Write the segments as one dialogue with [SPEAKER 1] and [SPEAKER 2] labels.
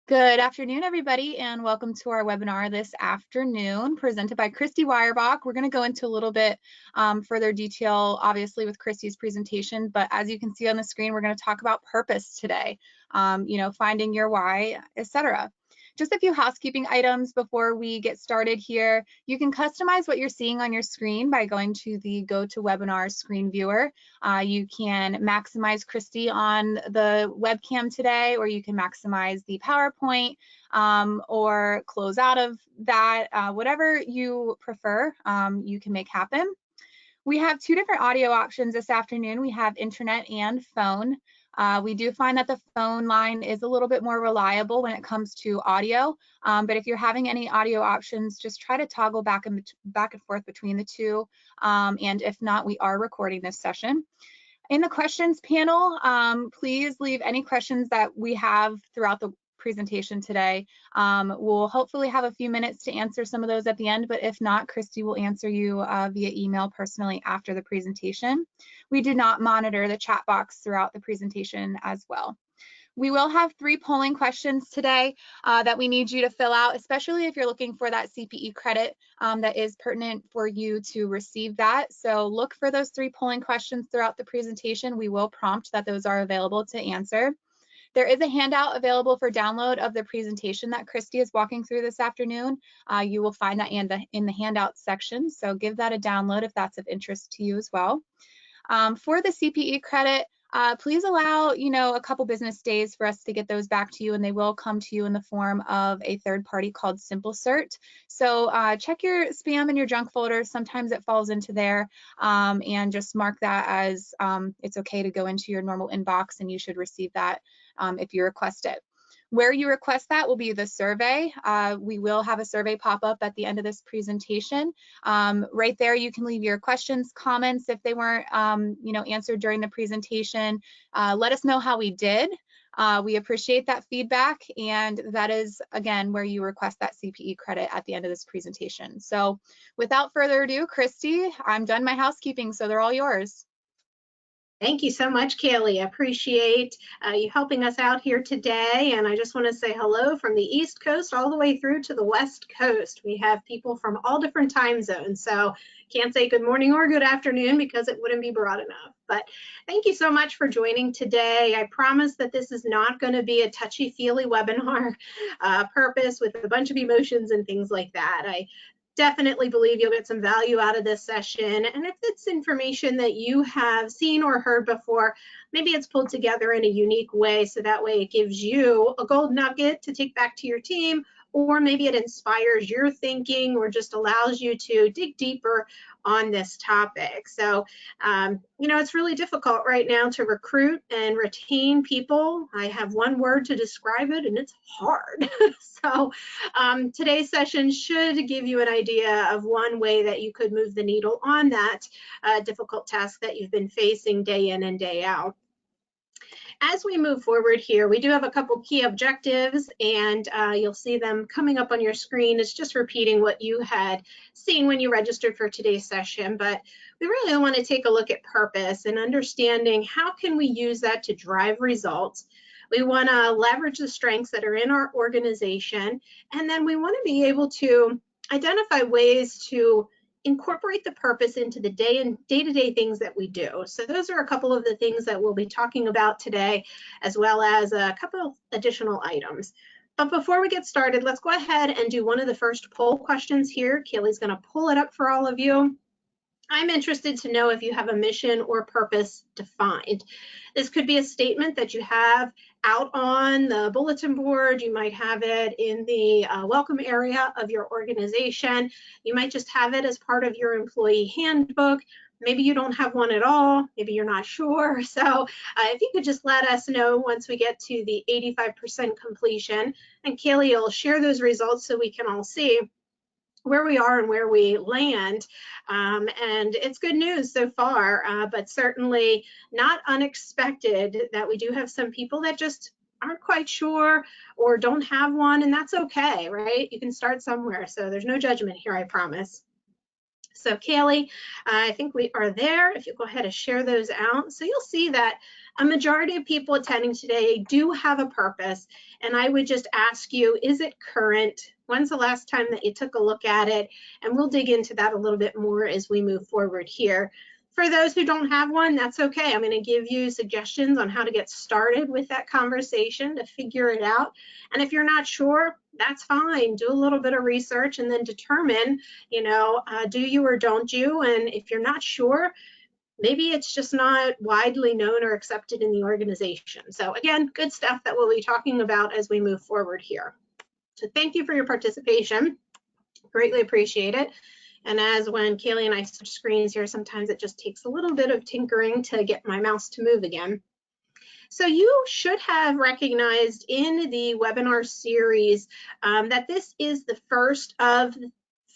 [SPEAKER 1] Good afternoon, everybody, and welcome to our webinar this afternoon presented by Christy Weierbach. We're going to go into a little bit further detail, obviously, with Christy's presentation, but as you can see on the screen, we're going to talk about purpose today, finding your why, etc. Just a few housekeeping items before we get started here. You can customize what you're seeing on your screen by going to the GoToWebinar screen viewer. You can maximize Christy on the webcam today, or you can maximize the PowerPoint or close out of that. Whatever you prefer, you can make happen. We have two different audio options this afternoon. We have internet and phone. We do find that the phone line is a little bit more reliable when it comes to audio, but if you're having any audio options, just try to toggle back and forth between the two, and if not, we are recording this session. In the questions panel, please leave any questions that we have throughout the presentation today. We'll hopefully have a few minutes to answer some of those at the end, but if not, Christy will answer you via email personally after the presentation. We do not monitor the chat box throughout the presentation as well. We will have 3 polling questions today that we need you to fill out, especially if you're looking for that CPE credit that is pertinent for you to receive that. So look for those 3 polling questions throughout the presentation. We will prompt that those are available to answer. There is a handout available for download of the presentation that Christy is walking through this afternoon. You will find that in the handout section, so give that a download if that's of interest to you as well. For the CPE credit, please allow, a couple business days for us to get those back to you, and they will come to you in the form of a third party called SimpleCert. So check your spam and your junk folder. Sometimes it falls into there, and just mark that as it's okay to go into your normal inbox, and you should receive that if you request it. Where you request that will be the survey. We will have a survey pop up at the end of this presentation. Right there, you can leave your questions, comments if they weren't, answered during the presentation. Let us know how we did. We appreciate that feedback, and that is, again, where you request that CPE credit at the end of this presentation. So without further ado, Christy, I'm done my housekeeping, so they're all yours.
[SPEAKER 2] Thank you so much, Kaylee. I appreciate you helping us out here today. And I just want to say hello from the East Coast all the way through to the West Coast. We have people from all different time zones. So can't say good morning or good afternoon because it wouldn't be broad enough. But thank you so much for joining today. I promise that this is not going to be a touchy-feely webinar purpose with a bunch of emotions and things like that. I definitely believe you'll get some value out of this session. And if it's information that you have seen or heard before, maybe it's pulled together in a unique way, so that way it gives you a gold nugget to take back to your team, or maybe it inspires your thinking or just allows you to dig deeper on this topic. So, it's really difficult right now to recruit and retain people. I have one word to describe it, and it's hard. So today's session should give you an idea of one way that you could move the needle on that difficult task that you've been facing day in and day out. As we move forward here, we do have a couple key objectives, and you'll see them coming up on your screen. It's just repeating what you had seen when you registered for today's session, but we really want to take a look at purpose and understanding how can we use that to drive results. We want to leverage the strengths that are in our organization, and then we want to be able to identify ways to incorporate the purpose into the day-to-day things that we do. So those are a couple of the things that we'll be talking about today, as well as a couple of additional items. But before we get started, let's go ahead and do one of the first poll questions here. Kaylee's going to pull it up for all of you. I'm interested to know if you have a mission or purpose defined. This could be a statement that you have out on the bulletin board. You might have it in the welcome area of your organization. You might just have it as part of your employee handbook. Maybe you don't have one at all. Maybe you're not sure. So if you could just let us know once we get to the 85% completion, and Kaylee will share those results so we can all see where we are and where we land. And it's good news so far, but certainly not unexpected that we do have some people that just aren't quite sure or don't have one, and that's okay, right? You can start somewhere, so there's no judgment here, I promise. So Kaylee, I think we are there. If you go ahead and share those out. So you'll see that a majority of people attending today do have a purpose. And I would just ask you, is it current? When's the last time that you took a look at it? And we'll dig into that a little bit more as we move forward here. For those who don't have one, that's okay. I'm going to give you suggestions on how to get started with that conversation to figure it out. And if you're not sure, that's fine. Do a little bit of research and then determine, do you or don't you? And if you're not sure, maybe it's just not widely known or accepted in the organization. So again, good stuff that we'll be talking about as we move forward here. So thank you for your participation. Greatly appreciate it. And as when Kaylee and I switch screens here, sometimes it just takes a little bit of tinkering to get my mouse to move again. So you should have recognized in the webinar series that this is the first of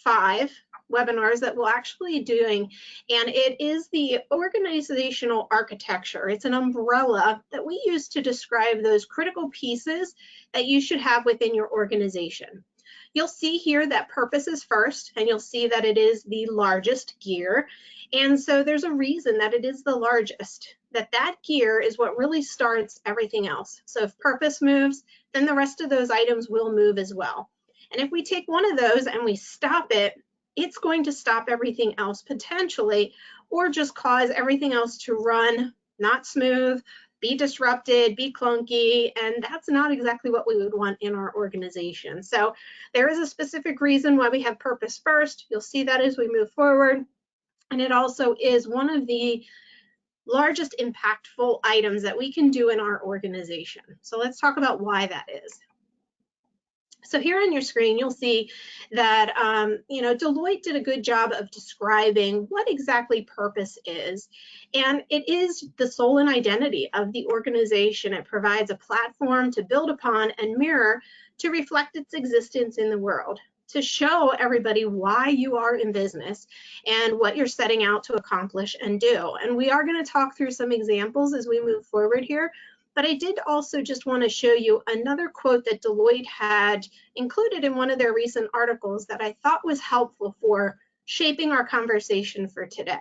[SPEAKER 2] 5 webinars that we'll actually be doing, and it is the organizational architecture. It's an umbrella that we use to describe those critical pieces that you should have within your organization. You'll see here that purpose is first, and you'll see that it is the largest gear. And so there's a reason that it is the largest, that gear is what really starts everything else. So if purpose moves, then the rest of those items will move as well. And if we take one of those and we stop it, it's going to stop everything else potentially, or just cause everything else to run not smooth, be disrupted, be clunky, and that's not exactly what we would want in our organization. So there is a specific reason why we have purpose first. You'll see that as we move forward. And it also is one of the largest impactful items that we can do in our organization. So let's talk about why that is. So here on your screen, you'll see that, Deloitte did a good job of describing what exactly purpose is. And it is the soul and identity of the organization. It provides a platform to build upon and mirror to reflect its existence in the world, to show everybody why you are in business and what you're setting out to accomplish and do. And we are going to talk through some examples as we move forward here. But I did also just want to show you another quote that Deloitte had included in one of their recent articles that I thought was helpful for shaping our conversation for today.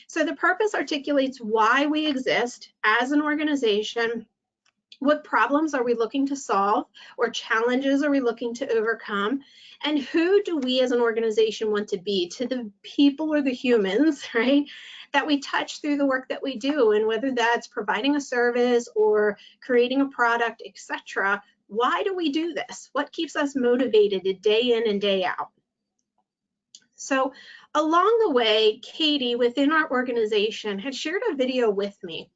[SPEAKER 2] So the purpose articulates why we exist as an organization. What problems are we looking to solve, or challenges are we looking to overcome? And who do we as an organization want to be to the people or the humans, right, that we touch through the work that we do? And whether that's providing a service or creating a product, etc. Why do we do this? What keeps us motivated day in and day out? So along the way, Katie within our organization had shared a video with me.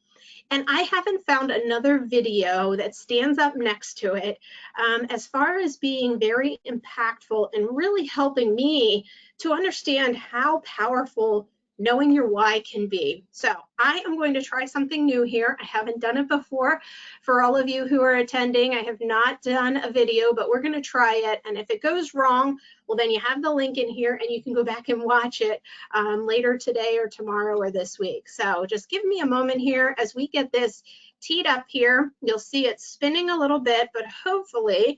[SPEAKER 2] And I haven't found another video that stands up next to it as far as being very impactful and really helping me to understand how powerful knowing your why can be. So I am going to try something new here. I haven't done it before. For all of you who are attending, I have not done a video, but we're going to try it. And if it goes wrong, well, then you have the link in here and you can go back and watch it later today or tomorrow or this week. So just give me a moment here as we get this teed up here. You'll see it spinning a little bit, but hopefully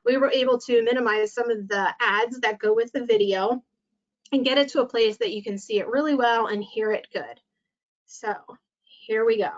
[SPEAKER 2] we were able to minimize some of the ads that go with the video and get it to a place that you can see it really well and hear it good. So here we go.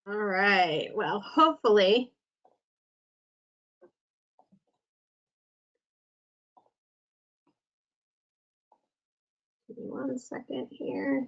[SPEAKER 2] All right, well, hopefully. Give me 1 second here.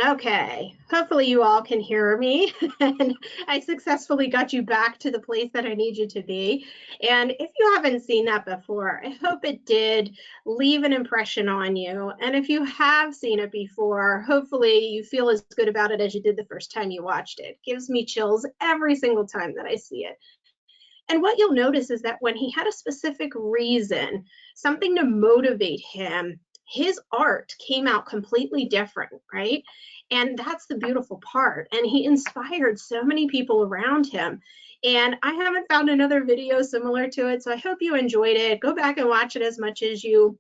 [SPEAKER 2] Okay, hopefully you all can hear me and I successfully got you back to the place that I need you to be. And if you haven't seen that before, I hope it did leave an impression on you. And if you have seen it before, hopefully you feel as good about it as you did the first time you watched it. It gives me chills every single time that I see it. And what you'll notice is that when he had a specific reason, something to motivate him, his art came out completely different, right? And that's the beautiful part. And he inspired so many people around him. And I haven't found another video similar to it, so I hope you enjoyed it. Go back and watch it as much as you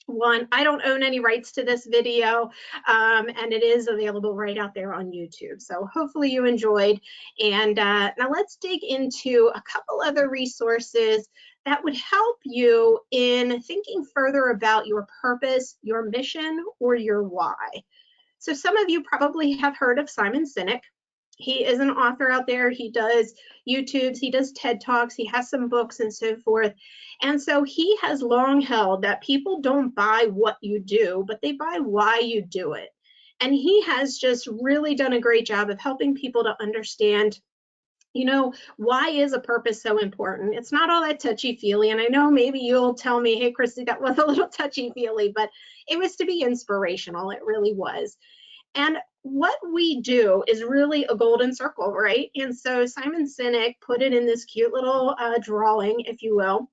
[SPEAKER 2] want. I don't own any rights to this video, and it is available right out there on YouTube. So hopefully you enjoyed. And now let's dig into a couple other resources that would help you in thinking further about your purpose, your mission, or your why. So some of you probably have heard of Simon Sinek. He is an author out there. He does YouTubes, he does TED Talks, he has some books and so forth. And so he has long held that people don't buy what you do, but they buy why you do it. And he has just really done a great job of helping people to understand, you know, why is a purpose so important? It's not all that touchy-feely. And I know maybe you'll tell me, hey, Christy, that was a little touchy-feely, but it was to be inspirational. It really was. And what we do is really a golden circle, right? And so Simon Sinek put it in this cute little drawing, if you will.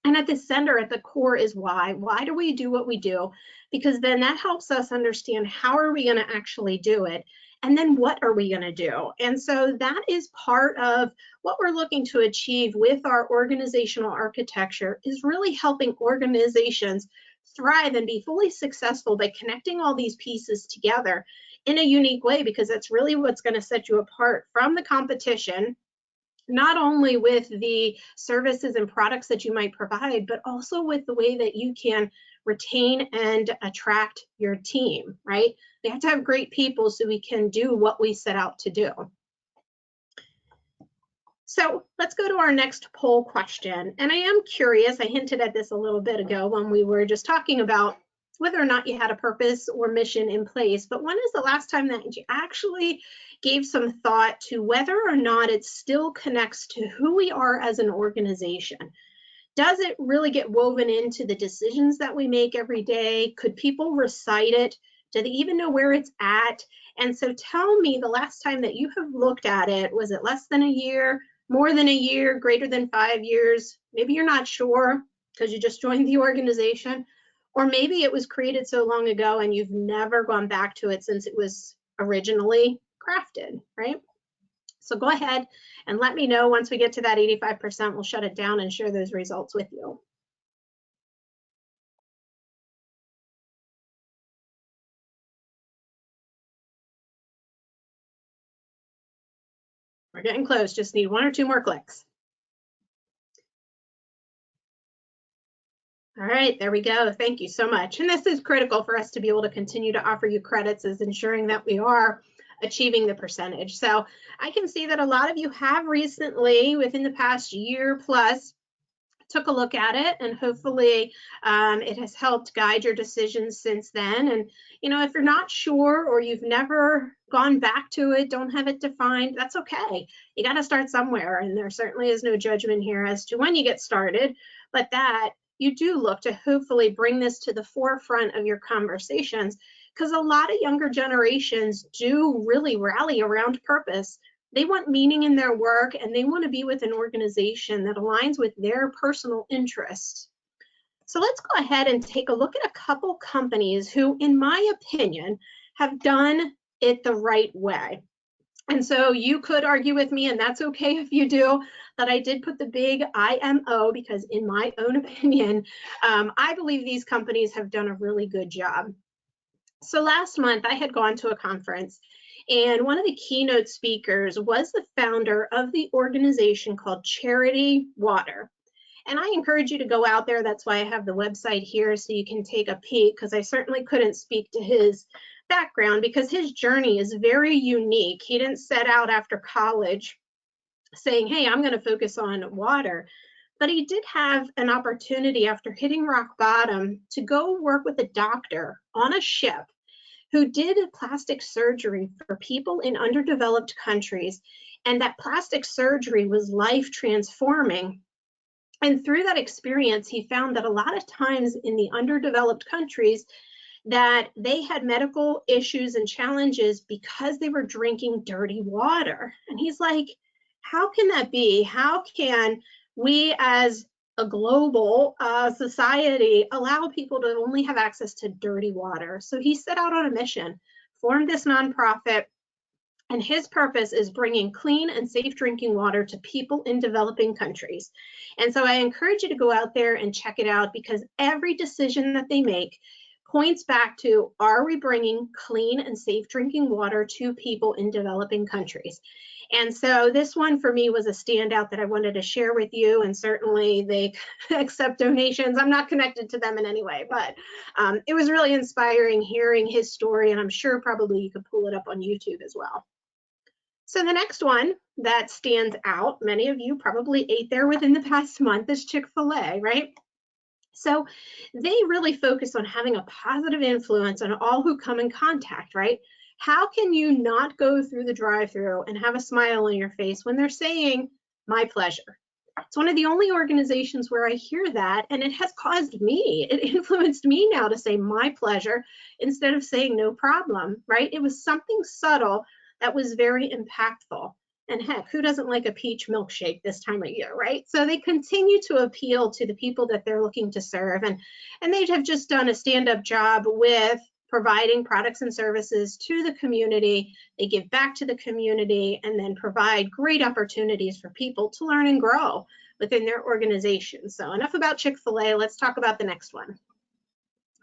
[SPEAKER 2] And at the center, at the core is why. Why do we do what we do? Because then that helps us understand how are we going to actually do it? And then what are we going to do? And so that is part of what we're looking to achieve with our organizational architecture, is really helping organizations thrive and be fully successful by connecting all these pieces together in a unique way, because that's really what's going to set you apart from the competition, not only with the services and products that you might provide, but also with the way that you can retain and attract your team, right? We have to have great people so we can do what we set out to do. So let's go to our next poll question. And I am curious, I hinted at this a little bit ago when we were just talking about whether or not you had a purpose or mission in place, but when is the last time that you actually gave some thought to whether or not it still connects to who we are as an organization? Does it really get woven into the decisions that we make every day? Could people recite it? Do they even know where it's at? And so tell me, the last time that you have looked at it, was it less than a year, more than a year, greater than 5 years? Maybe you're not sure because you just joined the organization, or maybe it was created so long ago and you've never gone back to it since it was originally crafted, right? So go ahead and let me know. Once we get to that 85%, we'll shut it down and share those results with you. We're getting close, just need 1 or 2 more clicks. All right, there we go. Thank you so much. And this is critical for us to be able to continue to offer you credits, is ensuring that we are achieving the percentage. So I can see that a lot of you have recently, within the past year plus, took a look at it, and hopefully it has helped guide your decisions since then. And you know, if you're not sure or you've never gone back to it, don't have it defined, that's okay. You got to start somewhere, and there certainly is no judgment here as to when you get started, but that you do look to hopefully bring this to the forefront of your conversations, because a lot of younger generations do really rally around purpose. They want meaning in their work, and they want to be with an organization that aligns with their personal interests. So let's go ahead and take a look at a couple companies who, in my opinion, have done it the right way. And so you could argue with me, and that's okay if you do, that I did put the big IMO, because in my own opinion, I believe these companies have done a really good job. So last month I had gone to a conference, and one of the keynote speakers was the founder of the organization called Charity Water. And I encourage you to go out there. That's why I have the website here so you can take a peek, because I certainly couldn't speak to his background because his journey is very unique. He didn't set out after college saying, hey, I'm going to focus on water. But he did have an opportunity after hitting rock bottom to go work with a doctor on a ship who did plastic surgery for people in underdeveloped countries. And that plastic surgery was life transforming. And through that experience, he found that a lot of times in the underdeveloped countries that they had medical issues and challenges because they were drinking dirty water. And he's like, how can that be? How can we as a global society allow people to only have access to dirty water? So he set out on a mission, formed this nonprofit, and his purpose is bringing clean and safe drinking water to people in developing countries. And so I encourage you to go out there and check it out, because every decision that they make points back to, are we bringing clean and safe drinking water to people in developing countries? And so this one for me was a standout that I wanted to share with you, and certainly they accept donations. I'm not connected to them in any way, but it was really inspiring hearing his story, and I'm sure probably you could pull it up on YouTube as well. So the next one that stands out, many of you probably ate there within the past month, is Chick-fil-A, right? So they really focus on having a positive influence on all who come in contact, right? How can you not go through the drive-thru and have a smile on your face when they're saying, my pleasure? It's one of the only organizations where I hear that, and it has caused me, it influenced me now to say my pleasure instead of saying no problem, right? It was something subtle that was very impactful. And heck, who doesn't like a peach milkshake this time of year, right? So they continue to appeal to the people that they're looking to serve. And they have just done a stand-up job with providing products and services to the community. They give back to the community and then provide great opportunities for people to learn and grow within their organization. So enough about Chick-fil-A, let's talk about the next one.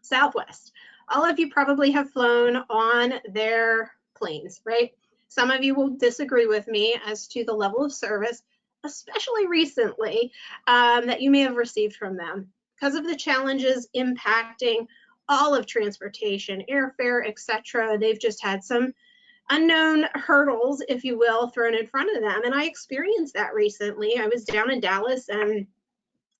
[SPEAKER 2] Southwest. All of you probably have flown on their planes, right? Some of you will disagree with me as to the level of service, especially recently, that you may have received from them because of the challenges impacting all of transportation, airfare, etc. They've just had some unknown hurdles, if you will, thrown in front of them. And I experienced that recently. I was down in Dallas, and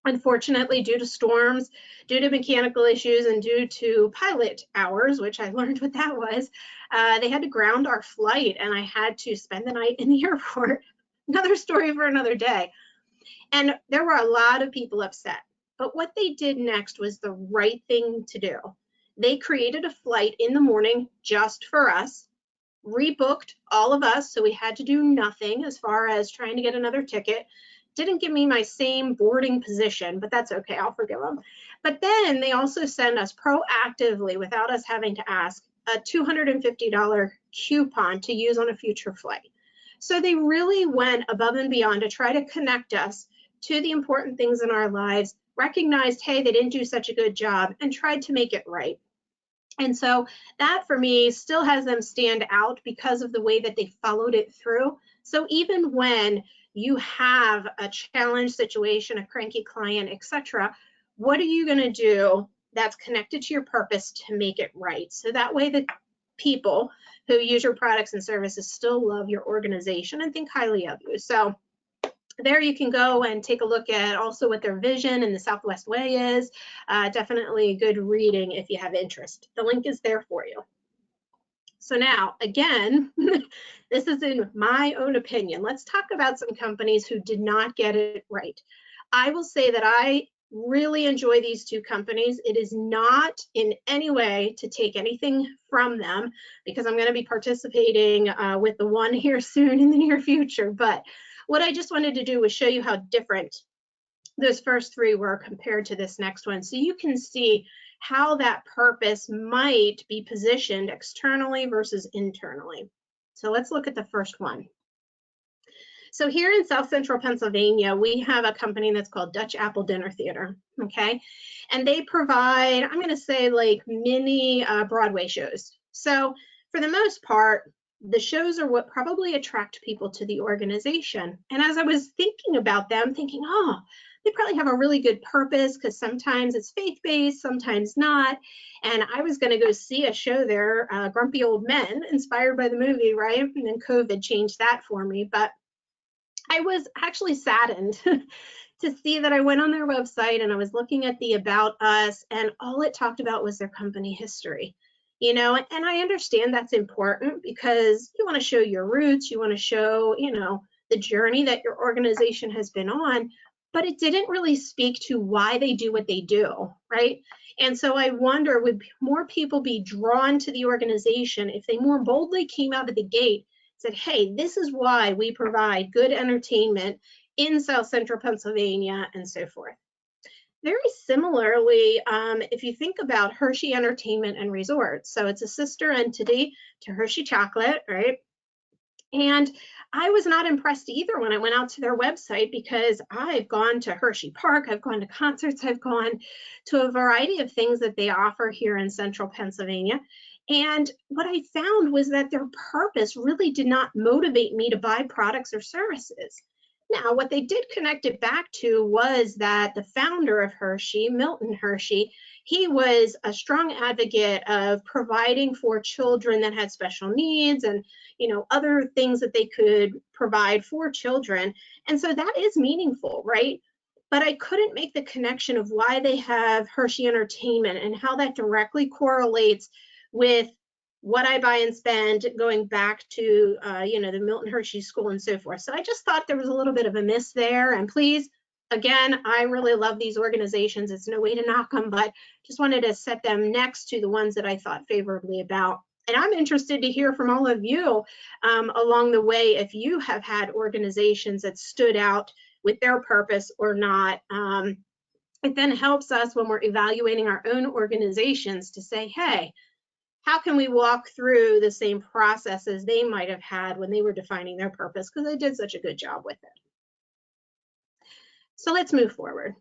[SPEAKER 2] unfortunately, due to storms, due to mechanical issues, and due to pilot hours, which I learned what that was, they had to ground our flight, and I had to spend the night in the airport. Another story for another day. And there were a lot of people upset. But what they did next was the right thing to do. They created a flight in the morning just for us, rebooked all of us, so we had to do nothing as far as trying to get another ticket. Didn't give me my same boarding position, but that's okay, I'll forgive them. But then they also send us proactively, without us having to ask, a $250 coupon to use on a future flight. So they really went above and beyond to try to connect us to the important things in our lives, recognized, hey, they didn't do such a good job, and tried to make it right. And so that for me still has them stand out because of the way that they followed it through. So even when you have a challenge situation, a cranky client, etc., what are you going to do that's connected to your purpose to make it right? So that way the people who use your products and services still love your organization and think highly of you. So there you can go and take a look at also what their vision and the Southwest Way is. Definitely good reading if you have interest. The link is there for you. So now, again, this is in my own opinion. Let's talk about some companies who did not get it right. I will say that I really enjoy these two companies. It is not in any way to take anything from them, because I'm going to be participating with the one here soon in the near future. But what I just wanted to do was show you how different those first three were compared to this next one, so you can see how that purpose might be positioned externally versus internally. So let's look at the first one. So here in South Central Pennsylvania, we have a company that's called Dutch Apple Dinner Theater, okay? And they provide, I'm gonna say, like mini Broadway shows. So for the most part, the shows are what probably attract people to the organization. And as I was thinking about them, thinking, oh, they probably have a really good purpose because sometimes it's faith-based, sometimes not. And I was going to go see a show there, Grumpy Old Men, inspired by the movie, right? And then COVID changed that for me. But I was actually saddened to see that I went on their website and I was looking at the About Us, and all it talked about was their company history. You know, and I understand that's important because you want to show your roots, you want to show, you know, the journey that your organization has been on, but it didn't really speak to why they do what they do, right? And so I wonder, would more people be drawn to the organization if they more boldly came out of the gate, said, hey, this is why we provide good entertainment in South Central Pennsylvania and so forth. Very similarly, if you think about Hershey Entertainment and Resorts, so it's a sister entity to Hershey Chocolate, right? And I was not impressed either when I went out to their website, because I've gone to Hershey Park, I've gone to concerts, I've gone to a variety of things that they offer here in Central Pennsylvania. And what I found was that their purpose really did not motivate me to buy products or services. Now, what they did connect it back to was that the founder of Hershey, Milton Hershey, he was a strong advocate of providing for children that had special needs and, you know, other things that they could provide for children. And so that is meaningful, right? But I couldn't make the connection of why they have Hershey Entertainment and how that directly correlates with what I buy and spend, going back to, you know, the Milton Hershey School and so forth. So I just thought there was a little bit of a miss there. And please, again, I really love these organizations. It's no way to knock them, but just wanted to set them next to the ones that I thought favorably about. And I'm interested to hear from all of you along the way, if you have had organizations that stood out with their purpose or not. It then helps us when we're evaluating our own organizations to say, hey, how can we walk through the same processes they might have had when they were defining their purpose, because they did such a good job with it. So let's move forward.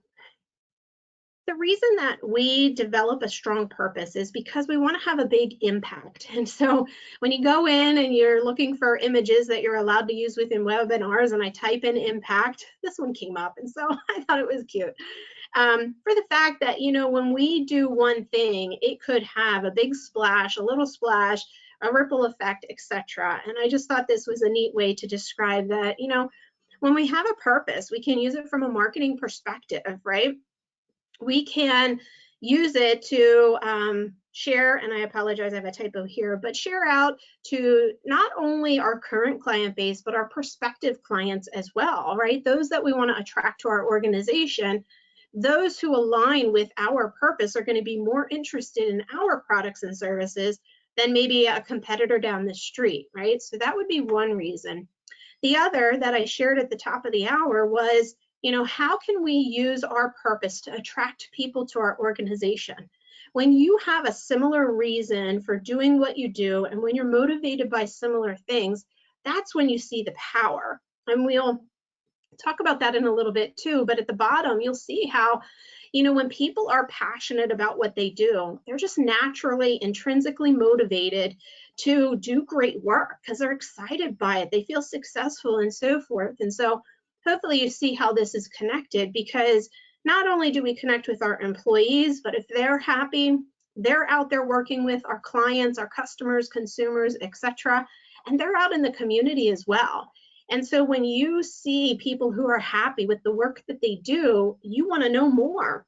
[SPEAKER 2] The reason that we develop a strong purpose is because we want to have a big impact. And so when you go in and you're looking for images that you're allowed to use within webinars, and I type in impact, this one came up. And so I thought it was cute. For the fact that, you know, when we do one thing, it could have a big splash, a little splash, a ripple effect, etc. And I just thought this was a neat way to describe that, you know, when we have a purpose, we can use it from a marketing perspective, right? We can use it to share, and I apologize, I have a typo here, but share out to not only our current client base, but our prospective clients as well, right? Those that we want to attract to our organization. Those who align with our purpose are going to be more interested in our products and services than maybe a competitor down the street, right? So that would be one reason. The other that I shared at the top of the hour was, you know, how can we use our purpose to attract people to our organization? When you have a similar reason for doing what you do, and when you're motivated by similar things, that's when you see the power. And we'll talk about that in a little bit too, but at the bottom, you'll see how, you know, when people are passionate about what they do, they're just naturally, intrinsically motivated to do great work because they're excited by it. They feel successful and so forth. And so hopefully you see how this is connected, because not only do we connect with our employees, but if they're happy, they're out there working with our clients, our customers, consumers, etc., and they're out in the community as well. And so when you see people who are happy with the work that they do, you want to know more.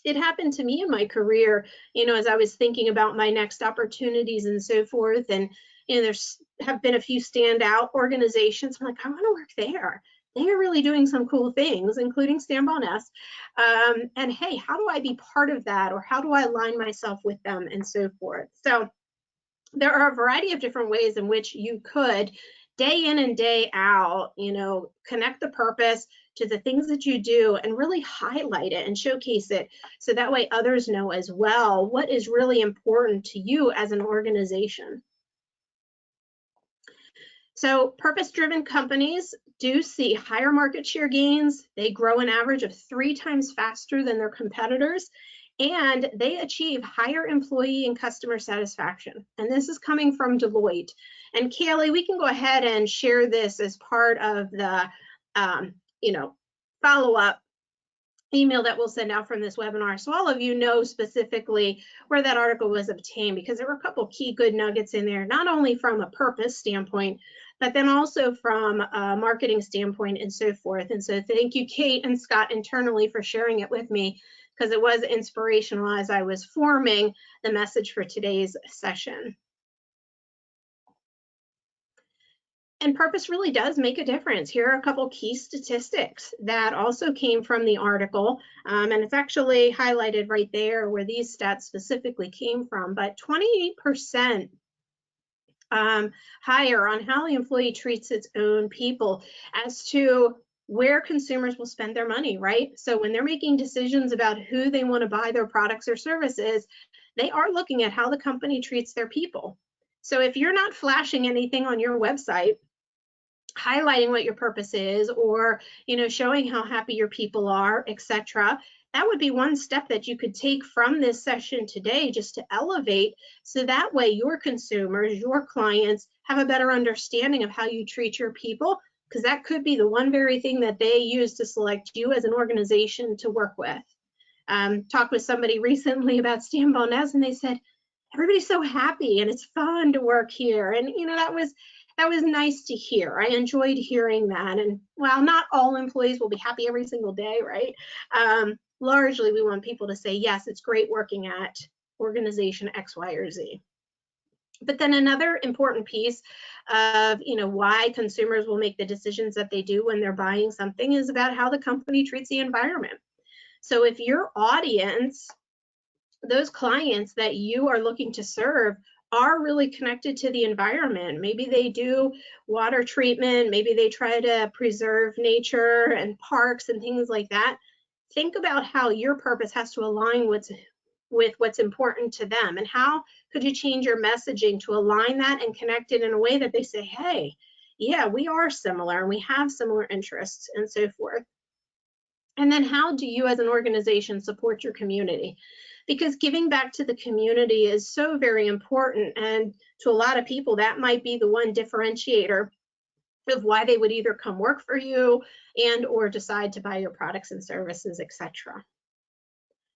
[SPEAKER 2] It happened to me in my career, you know, as I was thinking about my next opportunities and so forth. And, you know, there's have been a few standout organizations. I'm like, I want to work there. They are really doing some cool things, including Stan Boness. And hey, how do I be part of that? Or how do I align myself with them and so forth? So there are a variety of different ways in which you could, day in and day out, you know, connect the purpose to the things that you do and really highlight it and showcase it. So that way others know as well what is really important to you as an organization. So purpose-driven companies do see higher market share gains. They grow an average of 3 times faster than their competitors, and they achieve higher employee and customer satisfaction. And this is coming from Deloitte. And Kaylee, we can go ahead and share this as part of the, you know, follow-up email that we'll send out from this webinar, so all of you know specifically where that article was obtained, because there were a couple key good nuggets in there, not only from a purpose standpoint, but then also from a marketing standpoint and so forth. And so thank you, Kate and Scott, internally for sharing it with me, because it was inspirational as I was forming the message for today's session. And purpose really does make a difference. Here are a couple key statistics that also came from the article, and it's actually highlighted right there where these stats specifically came from, but 28% higher on how the employee treats its own people as to where consumers will spend their money, right? So when they're making decisions about who they want to buy their products or services, they are looking at how the company treats their people. So if you're not flashing anything on your website, highlighting what your purpose is, or showing how happy your people are, etc., that would be one step that you could take from this session today, just to elevate, so that way your consumers, your clients, have a better understanding of how you treat your people, because that could be the one very thing that they use to select you as an organization to work with. Talked with somebody recently about Stan Bonez, and they said, everybody's so happy and it's fun to work here. And that was nice to hear. I enjoyed hearing that. And while not all employees will be happy every single day, right? Largely, we want people to say, yes, it's great working at organization X, Y, or Z. But then another important piece of why consumers will make the decisions that they do when they're buying something is about how the company treats the environment. So if your audience, those clients that you are looking to serve, are really connected to the environment, maybe they do water treatment, maybe they try to preserve nature and parks and things like that, think about how your purpose has to align with what's important to them, and how could you change your messaging to align that and connect it in a way that they say, hey, yeah, we are similar and we have similar interests and so forth. And then how do you as an organization support your community? Because giving back to the community is so very important, and to a lot of people that might be the one differentiator of why they would either come work for you and or decide to buy your products and services, etc.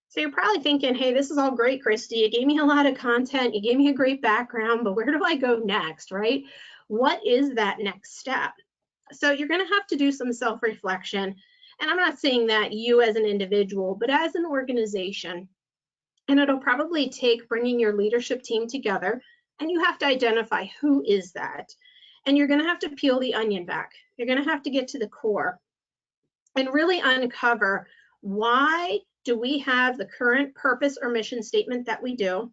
[SPEAKER 2] So you're probably thinking, hey, this is all great, Christy. You gave me a lot of content, you gave me a great background, but where do I go next, right? What is that next step? So you're going to have to do some self-reflection. And I'm not saying that you as an individual, but as an organization. And it'll probably take bringing your leadership team together, and you have to identify who is that. And you're going to have to peel the onion back. You're going to have to get to the core and really uncover, why do we have the current purpose or mission statement that we do?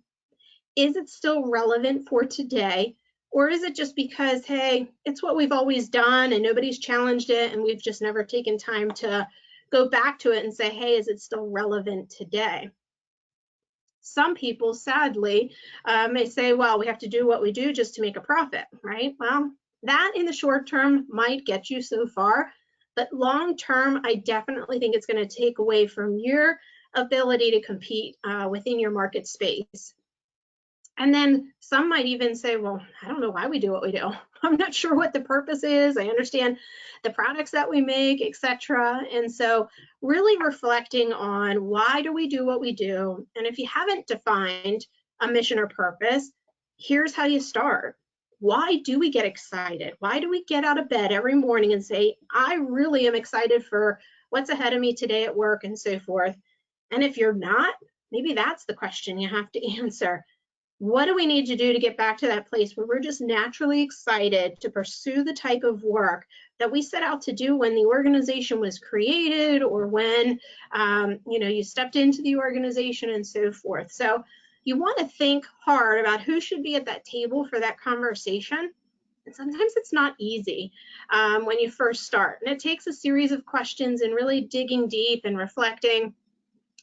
[SPEAKER 2] Is it still relevant for today? Or is it just because, hey, it's what we've always done and nobody's challenged it, and we've just never taken time to go back to it and say, hey, is it still relevant today? Some people, sadly, may say, well, we have to do what we do just to make a profit, right? Well, that in the short term might get you so far, but long term, I definitely think it's going to take away from your ability to compete within your market space. And then some might even say, well, I don't know why we do what we do. I'm not sure what the purpose is. I understand the products that we make, etc. And so really reflecting on, why do we do what we do? And if you haven't defined a mission or purpose, here's how you start. Why do we get excited? Why do we get out of bed every morning and say, I really am excited for what's ahead of me today at work and so forth? And if you're not, maybe that's the question you have to answer. What do we need to do to get back to that place where we're just naturally excited to pursue the type of work that we set out to do when the organization was created, or when you stepped into the organization and so forth? So you want to think hard about who should be at that table for that conversation. And sometimes it's not easy when you first start. And it takes a series of questions and really digging deep and reflecting.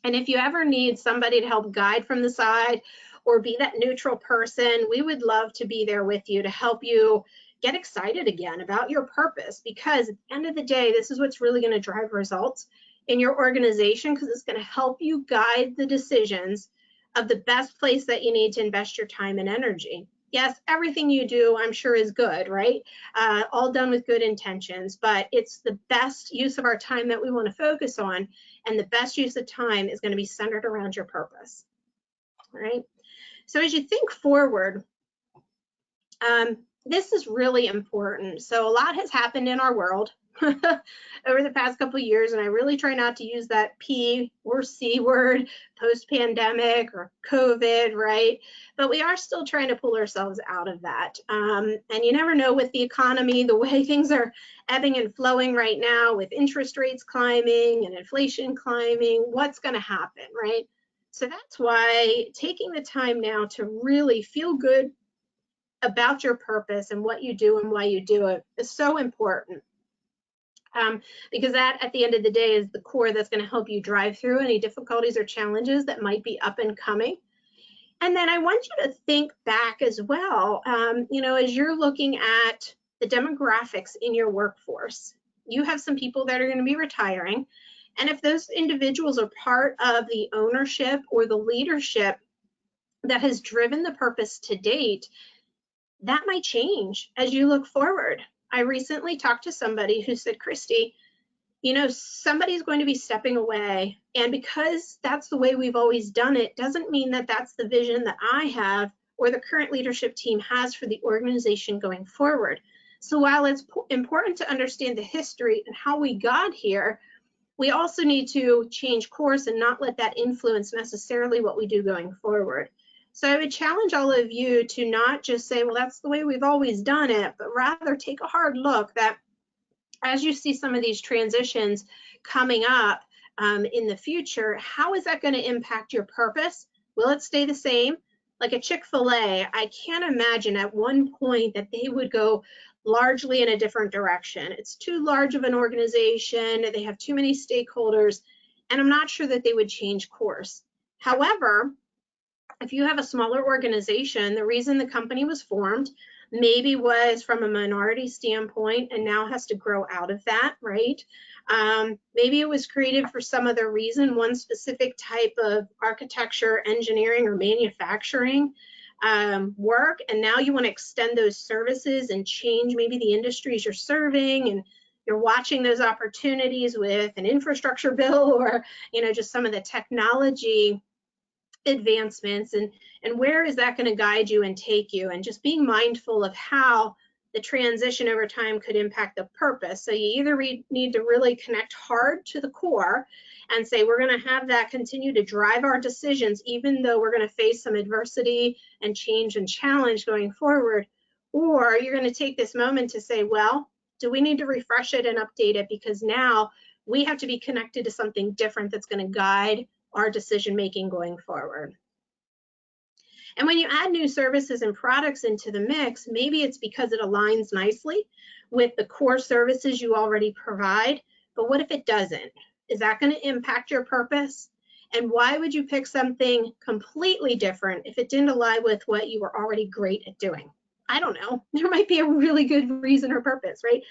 [SPEAKER 2] And if you ever need somebody to help guide from the side, or be that neutral person, we would love to be there with you to help you get excited again about your purpose, because at the end of the day, this is what's really going to drive results in your organization, because it's going to help you guide the decisions of the best place that you need to invest your time and energy. Yes, everything you do, I'm sure, is good, right? All done with good intentions, but it's the best use of our time that we want to focus on. And the best use of time is going to be centered around your purpose, right? So as you think forward, this is really important. So a lot has happened in our world over the past couple of years, and I really try not to use that P or C word, post-pandemic or COVID, right? But we are still trying to pull ourselves out of that. And you never know with the economy, the way things are ebbing and flowing right now with interest rates climbing and inflation climbing, what's going to happen, right? So that's why taking the time now to really feel good about your purpose and what you do and why you do it is so important. Because that, at the end of the day, is the core that's going to help you drive through any difficulties or challenges that might be up and coming. And then I want you to think back as well, you know, as you're looking at the demographics in your workforce, you have some people that are going to be retiring. And if those individuals are part of the ownership or the leadership that has driven the purpose to date, that might change as you look forward. I recently talked to somebody who said, Christy, you know, somebody's going to be stepping away. And because that's the way we've always done it, doesn't mean that that's the vision that I have or the current leadership team has for the organization going forward. So while it's important to understand the history and how we got here, we also need to change course and not let that influence necessarily what we do going forward. So I would challenge all of you to not just say, well, that's the way we've always done it, but rather take a hard look that as you see some of these transitions coming up in the future, how is that going to impact your purpose? Will it stay the same? Like a Chick-fil-A, I can't imagine at one point that they would go largely in a different direction. It's too large of an organization. They have too many stakeholders, and I'm not sure that they would change course. However, if you have a smaller organization, the reason the company was formed maybe was from a minority standpoint and now has to grow out of that, right? Maybe it was created for some other reason, one specific type of architecture, engineering, or manufacturing work, and now you want to extend those services and change maybe the industries you're serving, and you're watching those opportunities with an infrastructure bill or, you know, just some of the technology advancements, and where is that going to guide you and take you, and just being mindful of how the transition over time could impact the purpose. So you either need to really connect hard to the core and say we're going to have that continue to drive our decisions even though we're going to face some adversity and change and challenge going forward, or you're going to take this moment to say, well, do we need to refresh it and update it because now we have to be connected to something different that's going to guide our decision making going forward. And when you add new services and products into the mix, maybe it's because it aligns nicely with the core services you already provide, but what if it doesn't? Is that going to impact your purpose? And why would you pick something completely different if it didn't align with what you were already great at doing? I don't know. There might be a really good reason or purpose, right?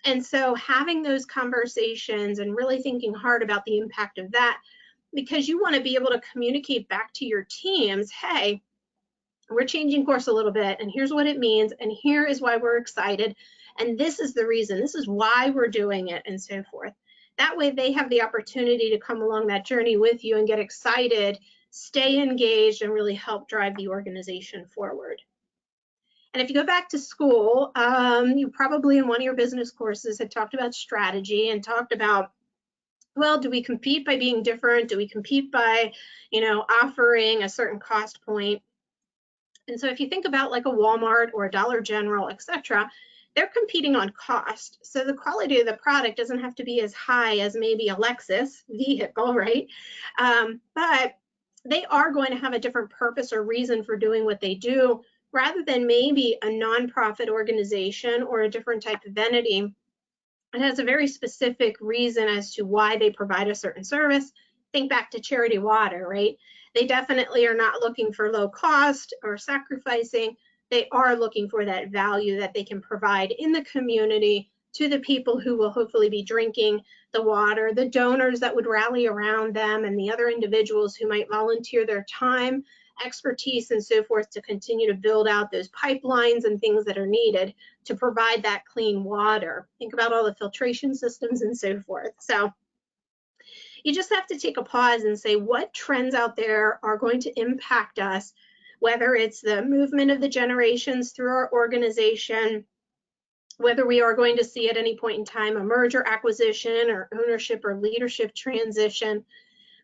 [SPEAKER 2] And so having those conversations and really thinking hard about the impact of that, because you want to be able to communicate back to your teams, hey, we're changing course a little bit, and here's what it means, and here is why we're excited, and this is the reason, this is why we're doing it, and so forth. That way they have the opportunity to come along that journey with you and get excited, stay engaged, and really help drive the organization forward. And if you go back to school, you probably in one of your business courses had talked about strategy and talked about, well, do we compete by being different? Do we compete by, you know, offering a certain cost point? And so if you think about like a Walmart or a Dollar General, etc., they're competing on cost. So the quality of the product doesn't have to be as high as maybe a Lexus vehicle, right? But they are going to have a different purpose or reason for doing what they do, rather than maybe a nonprofit organization or a different type of entity. It has a very specific reason as to why they provide a certain service. Think back to Charity Water, right? They definitely are not looking for low cost or sacrificing. They are looking for that value that they can provide in the community to the people who will hopefully be drinking the water, the donors that would rally around them, and the other individuals who might volunteer their time expertise and so forth to continue to build out those pipelines and things that are needed to provide that clean water. Think about all the filtration systems and so forth. So you just have to take a pause and say, what trends out there are going to impact us, whether it's the movement of the generations through our organization, whether we are going to see at any point in time a merger, acquisition, or ownership or leadership transition.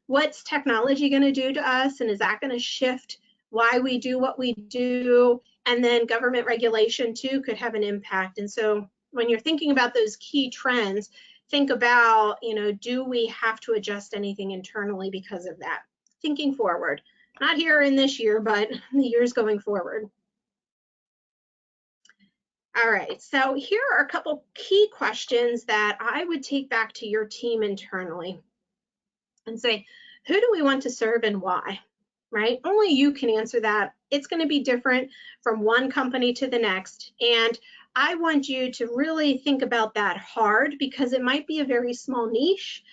[SPEAKER 2] What's technology going to do to us, and is that going to shift why we do what we do? And then government regulation too could have an impact. And so when you're thinking about those key trends, think about, do we have to adjust anything internally because of that? Thinking forward, not here in this year, but the years going forward. All right, so here are a couple key questions that I would take back to your team internally and say, who do we want to serve and why, right? Only you can answer that. It's going to be different from one company to the next. And I want you to really think about that hard, because it might be a very small niche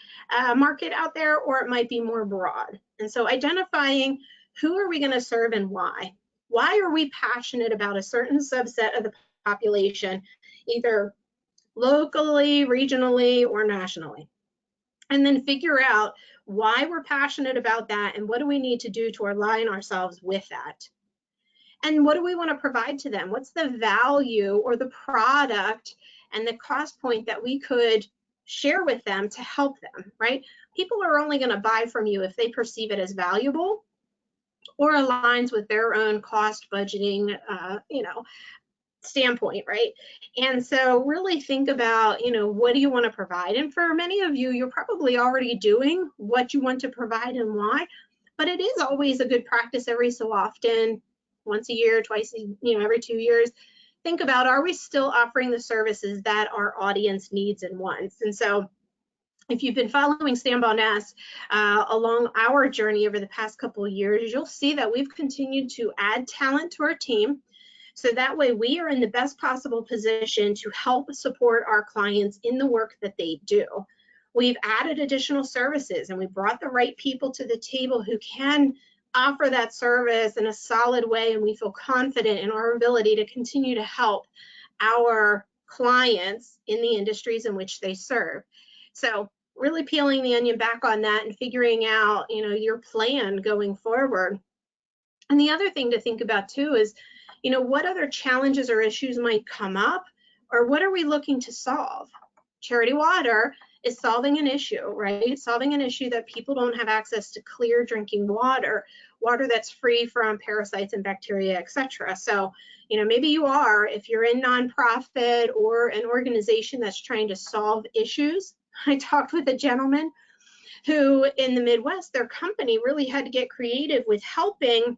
[SPEAKER 2] market out there, or it might be more broad. And so identifying who are we going to serve and why? Why are we passionate about a certain subset of the population, either locally, regionally, or nationally? And then figure out why we're passionate about that and what do we need to do to align ourselves with that. And what do we want to provide to them? What's the value or the product and the cost point that we could share with them to help them, right? People are only going to buy from you if they perceive it as valuable or aligns with their own cost budgeting, standpoint, right? And so really think about, what do you want to provide? And for many of you, you're probably already doing what you want to provide and why, but it is always a good practice every so often, once a year, twice, every 2 years. Think about, are we still offering the services that our audience needs and wants? And so if you've been following Stand By Nest along our journey over the past couple of years, you'll see that we've continued to add talent to our team. So that way we are in the best possible position to help support our clients in the work that they do. We've added additional services and we brought the right people to the table who can offer that service in a solid way, and we feel confident in our ability to continue to help our clients in the industries in which they serve. So really peeling the onion back on that and figuring out, your plan going forward. And the other thing to think about too is, what other challenges or issues might come up, or what are we looking to solve? Charity Water is solving an issue, right? Solving an issue that people don't have access to clear drinking water, water that's free from parasites and bacteria, etc. So, maybe you are, if you're in nonprofit or an organization that's trying to solve issues. I talked with a gentleman who in the Midwest, their company really had to get creative with helping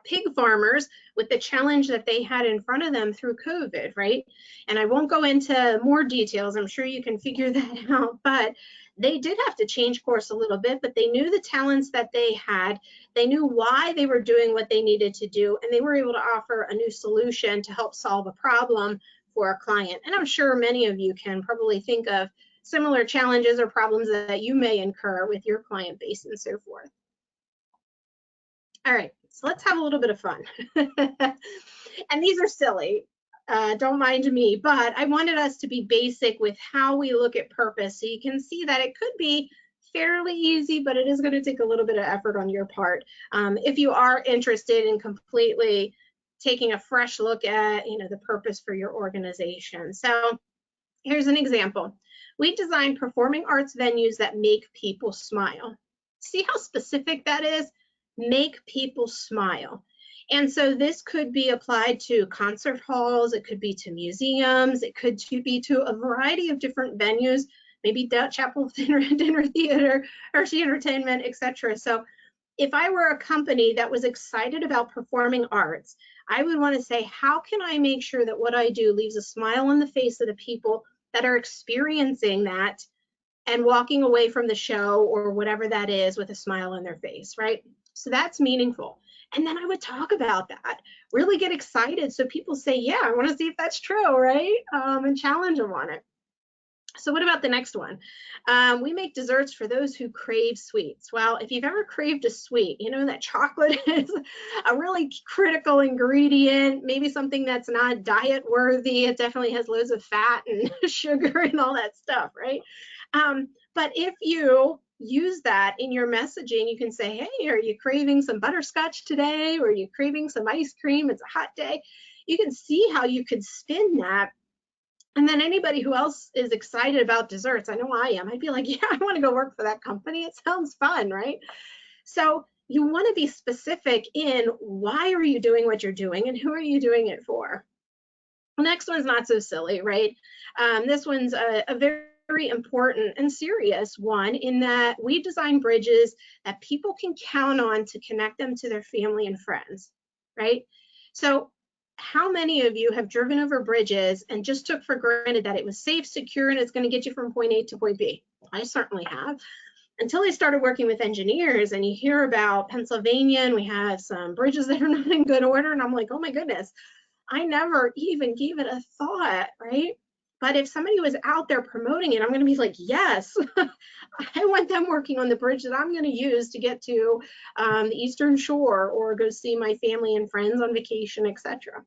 [SPEAKER 2] pig farmers with the challenge that they had in front of them through COVID, right? And I won't go into more details. I'm sure you can figure that out, but they did have to change course a little bit, but they knew the talents that they had. They knew why they were doing what they needed to do, and they were able to offer a new solution to help solve a problem for a client. And I'm sure many of you can probably think of similar challenges or problems that you may incur with your client base and so forth. All right, so let's have a little bit of fun. And these are silly, don't mind me, but I wanted us to be basic with how we look at purpose, so you can see that it could be fairly easy, but it is going to take a little bit of effort on your part. If you are interested in completely taking a fresh look at, the purpose for your organization. So here's an example. We design performing arts venues that make people smile. See how specific that is? Make people smile. And so this could be applied to concert halls, it could be to museums, it could be to a variety of different venues, maybe Dutch Chapel dinner theater, Hershey Entertainment, etc. So if I were a company that was excited about performing arts, I would want to say, how can I make sure that what I do leaves a smile on the face of the people that are experiencing that and walking away from the show or whatever that is with a smile on their face, right? So that's meaningful. And then I would talk about that, really get excited so people say, yeah, I want to see if that's true, right? And challenge them on it. So what about the next one? We make desserts for those who crave sweets. Well, if you've ever craved a sweet, you know that chocolate is a really critical ingredient, maybe something that's not diet worthy. It definitely has loads of fat and sugar and all that stuff, right? But if you use that in your messaging, you can say, hey, are you craving some butterscotch today? Or are you craving some ice cream? It's a hot day. You can see how you could spin that. And then anybody who else is excited about desserts, I know I am, I'd be like, yeah, I want to go work for that company. It sounds fun, right? So you want to be specific in why are you doing what you're doing and who are you doing it for? The next one's not so silly, right? This one's a very important and serious one in that we design bridges that people can count on to connect them to their family and friends, right? So how many of you have driven over bridges and just took for granted that it was safe, secure, and it's going to get you from point A to point B? I certainly have. Until I started working with engineers, and you hear about Pennsylvania, and we have some bridges that are not in good order, and I'm like, oh my goodness, I never even gave it a thought, right? But if somebody was out there promoting it, I'm going to be like, yes, I want them working on the bridge that I'm going to use to get to the Eastern Shore or go see my family and friends on vacation, etc.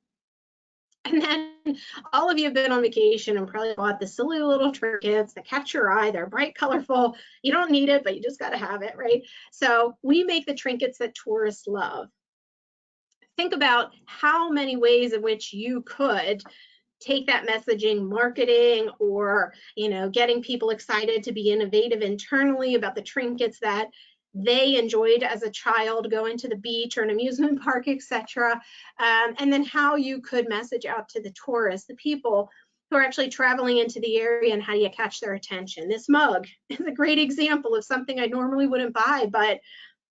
[SPEAKER 2] And then all of you have been on vacation and probably bought the silly little trinkets that catch your eye. They're bright, colorful. You don't need it, but you just got to have it, right? So we make the trinkets that tourists love. Think about how many ways in which you could take that messaging, marketing, or getting people excited to be innovative internally about the trinkets that they enjoyed as a child, going to the beach or an amusement park, etc. And then how you could message out to the tourists, the people who are actually traveling into the area, and how do you catch their attention. This mug is a great example of something I normally wouldn't buy, but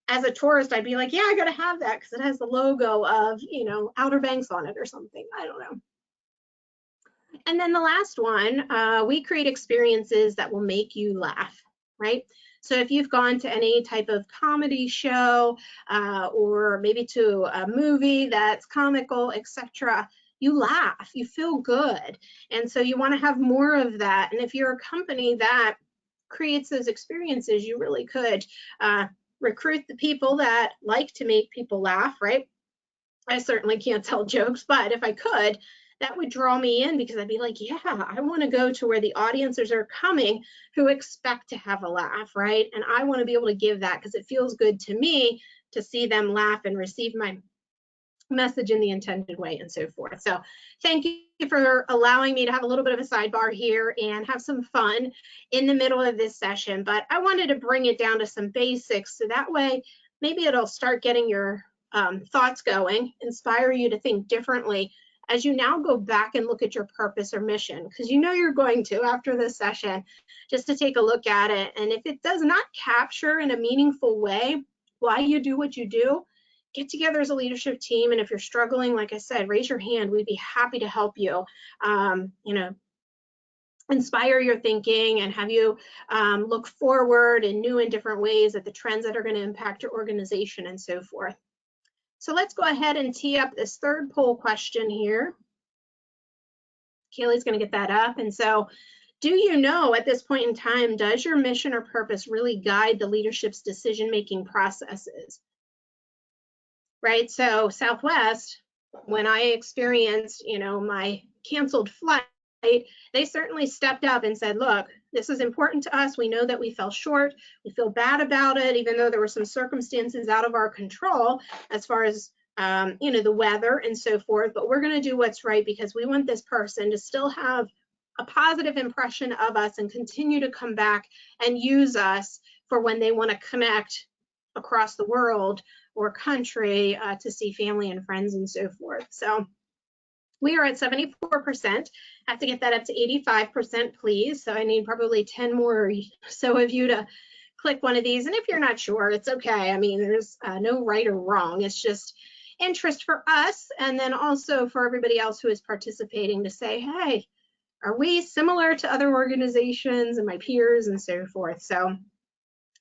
[SPEAKER 2] as a tourist, I'd be like, yeah, I gotta have that because it has the logo of, Outer Banks on it or something. I don't know. And then the last one, we create experiences that will make you laugh, right? So if you've gone to any type of comedy show or maybe to a movie that's comical, etc., you laugh, you feel good. And so you want to have more of that. And if you're a company that creates those experiences, you really could recruit the people that like to make people laugh, right? I certainly can't tell jokes, but if I could, that would draw me in because I'd be like, yeah, I want to go to where the audiences are coming who expect to have a laugh, right? And I want to be able to give that because it feels good to me to see them laugh and receive my message in the intended way and so forth. So thank you for allowing me to have a little bit of a sidebar here and have some fun in the middle of this session. But I wanted to bring it down to some basics so that way maybe it'll start getting your thoughts going, inspire you to think differently as you now go back and look at your purpose or mission, because you're going to after this session, just to take a look at it. And if it does not capture in a meaningful way why you do what you do, get together as a leadership team. And if you're struggling, like I said, raise your hand. We'd be happy to help you, inspire your thinking and have you look forward in new and different ways at the trends that are going to impact your organization and so forth. So let's go ahead and tee up this third poll question here. Kaylee's going to get that up. And so, do you know at this point in time, does your mission or purpose really guide the leadership's decision-making processes? Right? So Southwest, when I experienced, my canceled flight, they certainly stepped up and said, look, this is important to us. We know that we fell short. We feel bad about it, even though there were some circumstances out of our control as far as, the weather and so forth. But we're going to do what's right because we want this person to still have a positive impression of us and continue to come back and use us for when they want to connect across the world or country to see family and friends and so forth. So we are at 74%. I have to get that up to 85%, please. So I need probably 10 more or so of you to click one of these. And if you're not sure, it's okay. I mean, there's no right or wrong. It's just interest for us. And then also for everybody else who is participating to say, hey, are we similar to other organizations and my peers and so forth? So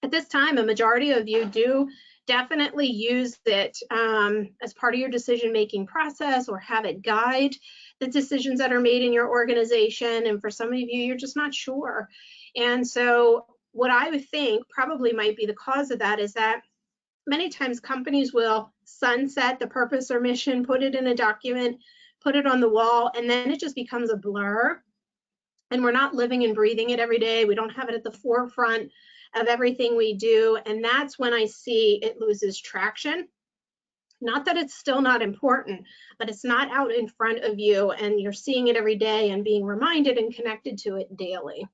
[SPEAKER 2] at this time, a majority of you do definitely use it as part of your decision-making process, or have it guide the decisions that are made in your organization. And for some of you, you're just not sure. And so what I would think probably might be the cause of that is that many times companies will sunset the purpose or mission, put it in a document, put it on the wall, and then it just becomes a blur. And we're not living and breathing it every day. We don't have it at the forefront of everything we do. And that's when I see it loses traction. Not that it's still not important, but it's not out in front of you and you're seeing it every day and being reminded and connected to it daily.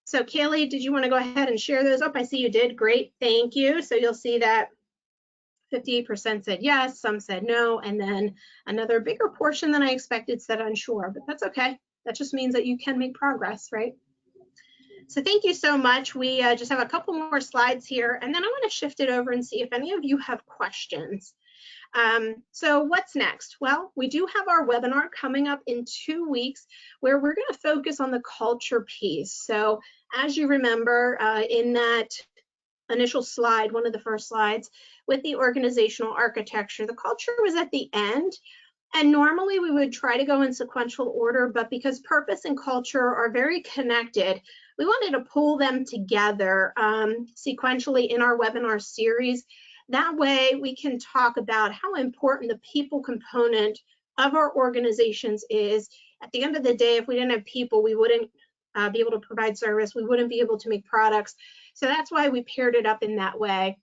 [SPEAKER 2] So Kaylee, did you want to go ahead and share those up? I see you did. Great, thank you. So you'll see that 58% said yes, some said no, and then another bigger portion than I expected said unsure, but that's okay. That just means that you can make progress, right? So thank you so much. We just have a couple more slides here, and then I want to shift it over and see if any of you have questions. So what's next? Well, we do have our webinar coming up in 2 weeks where we're going to focus on the culture piece. So as you remember in that initial slide, one of the first slides with the organizational architecture, the culture was at the end. And normally we would try to go in sequential order, but because purpose and culture are very connected, we wanted to pull them together sequentially in our webinar series. That way we can talk about how important the people component of our organizations is. At the end of the day, if we didn't have people, we wouldn't be able to provide service. We wouldn't be able to make products. So that's why we paired it up in that way.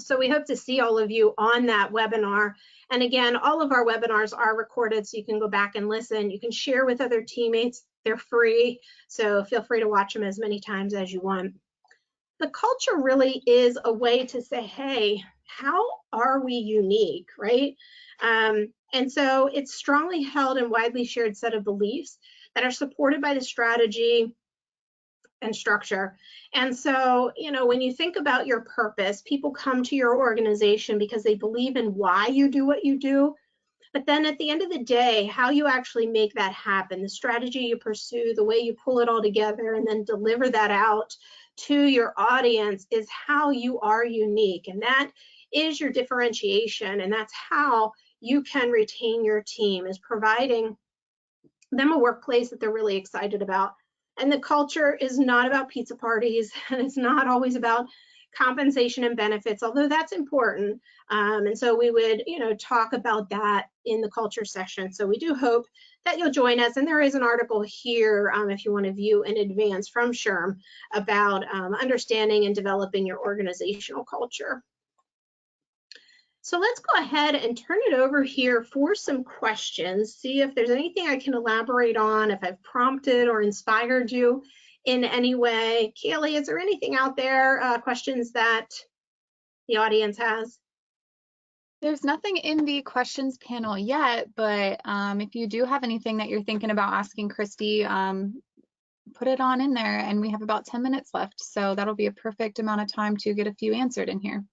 [SPEAKER 2] So we hope to see all of you on that webinar. And again, all of our webinars are recorded, so you can go back and listen. You can share with other teammates. They're free, so feel free to watch them as many times as you want. The culture really is a way to say, hey, how are we unique, right? And so it's strongly held and widely shared set of beliefs that are supported by the strategy and structure. And so, you know, when you think about your purpose, people come to your organization because they believe in why you do what you do. But then at the end of the day, how you actually make that happen, the strategy you pursue, the way you pull it all together and then deliver that out to your audience is how you are unique. And that is your differentiation. And that's how you can retain your team, is providing them a workplace that they're really excited about. And the culture is not about pizza parties, and it's not always about compensation and benefits, although that's important. And so we would, you know, talk about that in the culture session. So we do hope that you'll join us. And there is an article here if you want to view in advance from SHRM about understanding and developing your organizational culture. So let's go ahead and turn it over here for some questions, see if there's anything I can elaborate on, if I've prompted or inspired you in any way. Kaylee, is there anything out there, questions that the audience has?
[SPEAKER 1] There's nothing in the questions panel yet, but if you do have anything that you're thinking about asking Christy, put it on in there, and we have about 10 minutes left. So that'll be a perfect amount of time to get a few answered in here.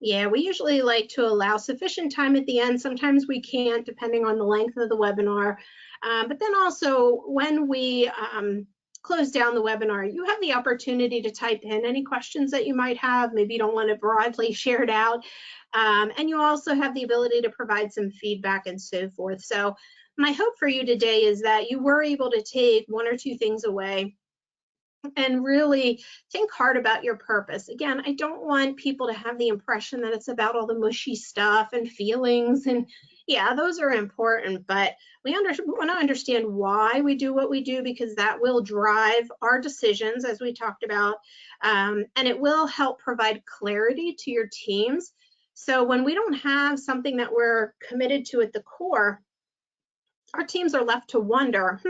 [SPEAKER 2] Yeah, we usually like to allow sufficient time at the end. Sometimes we can't, depending on the length of the webinar. But then also when we close down the webinar, you have the opportunity to type in any questions that you might have. Maybe you don't want it broadly shared out. And you also have the ability to provide some feedback and so forth. So my hope for you today is that you were able to take 1 or 2 things away and really think hard about your purpose. Again, I don't want people to have the impression that it's about all the mushy stuff and feelings, and yeah, those are important, but we want to understand why we do what we do, because that will drive our decisions, as we talked about, and it will help provide clarity to your teams. So when we don't have something that we're committed to at the core, our teams are left to wonder,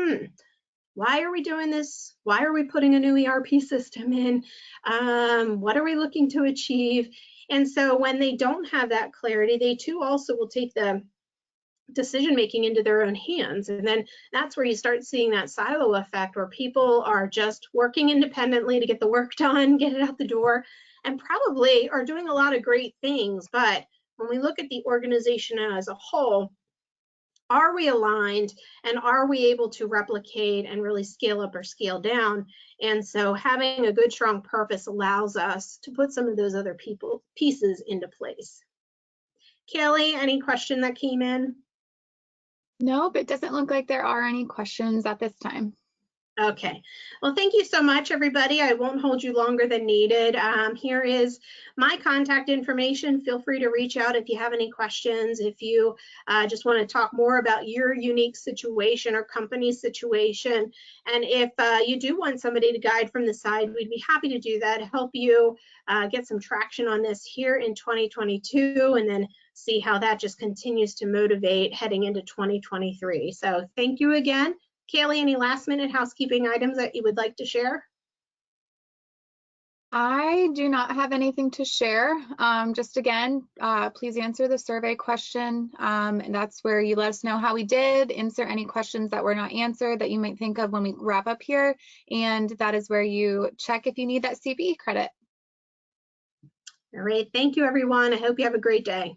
[SPEAKER 2] why are we doing this? Why are we putting a new ERP system in? What are we looking to achieve? And so when they don't have that clarity, they too also will take the decision making into their own hands. And then that's where you start seeing that silo effect, where people are just working independently to get the work done, get it out the door, and probably are doing a lot of great things. But when we look at the organization as a whole, are we aligned and are we able to replicate and really scale up or scale down? And so having a good, strong purpose allows us to put some of those other pieces into place. Kaylee, any question that came in?
[SPEAKER 1] Nope, it doesn't look like there are any questions at this time.
[SPEAKER 2] Okay, well, thank you so much, everybody. I won't hold you longer than needed. Here is my contact information. Feel free to reach out if you have any questions, if you just want to talk more about your unique situation or company situation. And if you do want somebody to guide from the side, we'd be happy to do that, help you get some traction on this here in 2022, and then see how that just continues to motivate heading into 2023. So thank you again. Kaylee, any last minute housekeeping items that you would like to share?
[SPEAKER 1] I do not have anything to share. Just again, please answer the survey question. And that's where you let us know how we did, insert any questions that were not answered that you might think of when we wrap up here. And that is where you check if you need that CPE credit.
[SPEAKER 2] All right, thank you, everyone. I hope you have a great day.